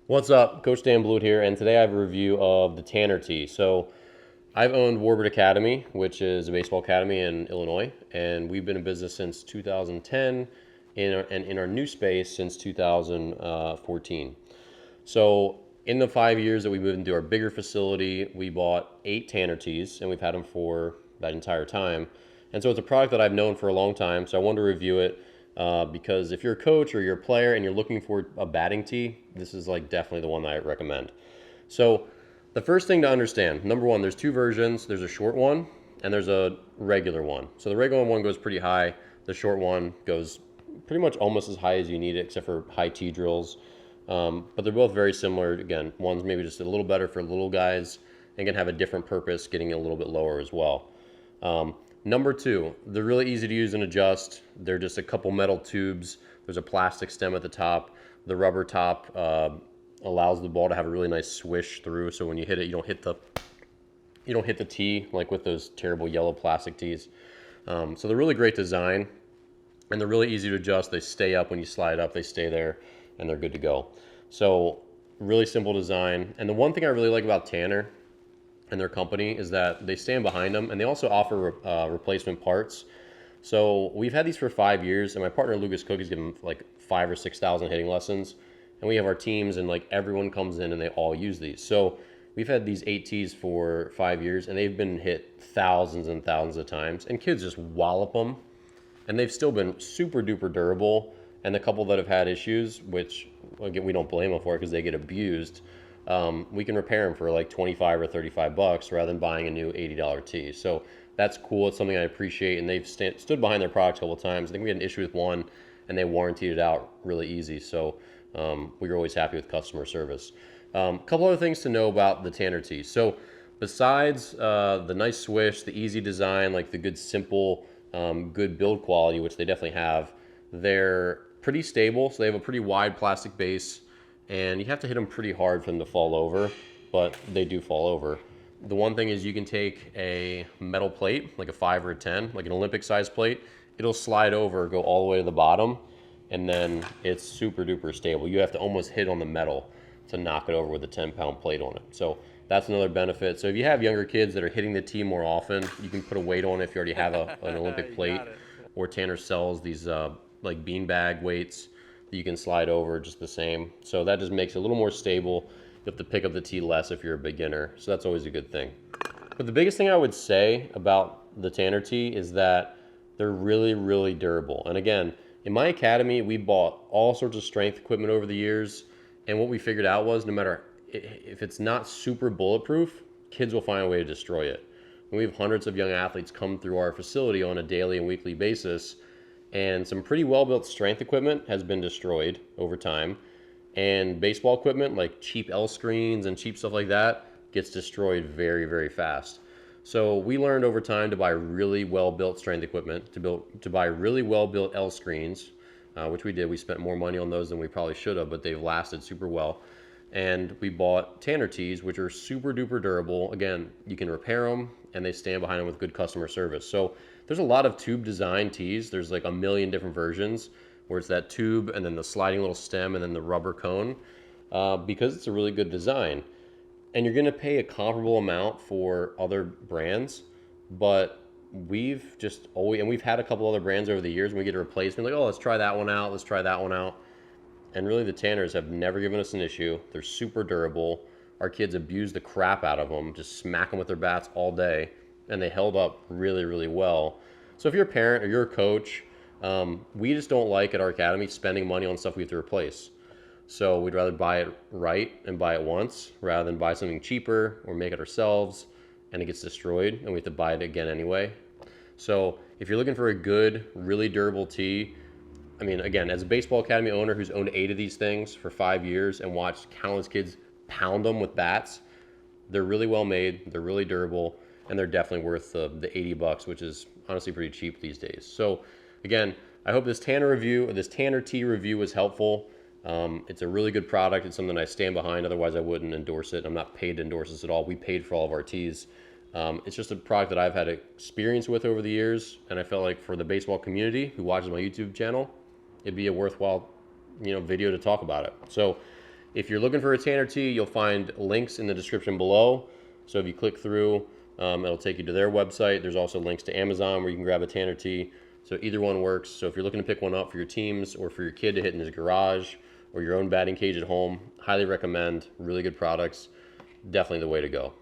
What's up? Coach Dan Blewett here, and today I have a review of the Tanner tee. So I've owned Warbird Academy, which is a baseball academy in Illinois, and we've been in business since 2010 and in our new space since 2014. So in the 5 years that we moved into our bigger facility, we bought 8 Tanner tees, and we've had them for that entire time. And so it's a product that I've known for a long time, so I wanted to review it because if you're a coach or you're a player and you're looking for a batting tee, this is like definitely the one that I recommend. So the first thing to understand, number one, there's two versions. There's a short one and there's a regular one. So the regular one goes pretty high. The short one goes pretty much almost as high as you need it, except for high tee drills. But they're both very similar. Again, one's maybe just a little better for little guys and can have a different purpose, getting a little bit lower as well. Number two, they're really easy to use and adjust. They're just a couple metal tubes. There's a plastic stem at the top. The rubber top allows the ball to have a really nice swish through. So when you hit it, you don't hit the tee like with those terrible yellow plastic tees. So they're really great design, and they're really easy to adjust. They stay up when you slide up. They stay there, and they're good to go. So really simple design. And the one thing I really like about Tanner and their company is that they stand behind them, and they also offer replacement parts. So we've had these for 5 years, and my partner Lucas Cook has given like 5,000 or 6,000 hitting lessons, and we have our teams, and like everyone comes in and they all use these. So we've had these 8 tees for 5 years, and they've been hit thousands and thousands of times, and kids just wallop them, and they've still been super duper durable. And the couple that have had issues, which again we don't blame them for because they get abused, we can repair them for like 25 or 35 bucks rather than buying a new $80 tee. So that's cool. It's something I appreciate, and they've stood behind their product a couple of times. I think we had an issue with one, and they warranted it out really easy. So we were always happy with customer service. A couple other things to know about the Tanner tee. So besides the nice swish, the easy design, like the good simple, good build quality, which they definitely have, they're pretty stable. So they have a pretty wide plastic base, and you have to hit them pretty hard for them to fall over, but they do fall over. The one thing is you can take a metal plate, like a 5 or a 10, like an Olympic size plate, it'll slide over, go all the way to the bottom, and then it's super duper stable. You have to almost hit on the metal to knock it over with a 10-pound plate on it. So that's another benefit. So if you have younger kids that are hitting the tee more often, you can put a weight on it if you already have an Olympic plate, or Tanner sells these like beanbag weights that you can slide over just the same. So that just makes it a little more stable. You have to pick up the tee less if you're a beginner. So that's always a good thing. But the biggest thing I would say about the Tanner tee is that they're really, really durable. And again, in my academy, we bought all sorts of strength equipment over the years. And what we figured out was no matter if it's not super bulletproof, kids will find a way to destroy it. And we have hundreds of young athletes come through our facility on a daily and weekly basis, and some pretty well-built strength equipment has been destroyed over time. And baseball equipment, like cheap L screens and cheap stuff like that, gets destroyed very, very fast. So we learned over time to buy really well-built strength equipment, to buy really well-built L screens, which we did. We spent more money on those than we probably should have, but they've lasted super well. And we bought Tanner tees, which are super duper durable. Again, you can repair them, and they stand behind them with good customer service. So there's a lot of tube design tees. There's like a million different versions where it's that tube and then the sliding little stem and then the rubber cone, because it's a really good design. And you're going to pay a comparable amount for other brands, but we've just always, and we've had a couple other brands over the years, and we get a replacement, like, oh, let's try that one out, let's try that one out. And really the Tanners have never given us an issue. They're super durable. Our kids abuse the crap out of them, just smack them with their bats all day, and they held up really, really well. So if you're a parent or you're a coach, we just don't like at our academy spending money on stuff we have to replace. So we'd rather buy it right and buy it once rather than buy something cheaper or make it ourselves and it gets destroyed and we have to buy it again anyway. So if you're looking for a good, really durable tee, I mean, again, as a baseball academy owner who's owned 8 of these things for 5 years and watched countless kids pound them with bats, they're really well made, they're really durable, and they're definitely worth the 80 bucks, which is honestly pretty cheap these days. So again, I hope this Tanner tee review was helpful. It's a really good product. It's something I stand behind. Otherwise, I wouldn't endorse it. I'm not paid to endorse this at all. We paid for all of our tees. It's just a product that I've had experience with over the years, and I felt like for the baseball community who watches my YouTube channel, it'd be a worthwhile, video to talk about it. So If you're looking for a tanner tee, you'll find links in the description below. So if you click through, it'll take you to their website. There's also links to Amazon where you can grab a tanner tee. So either one works. So if you're looking to pick one up for your teams or for your kid to hit in his garage or your own batting cage at home, highly recommend. Really good products. Definitely the way to go.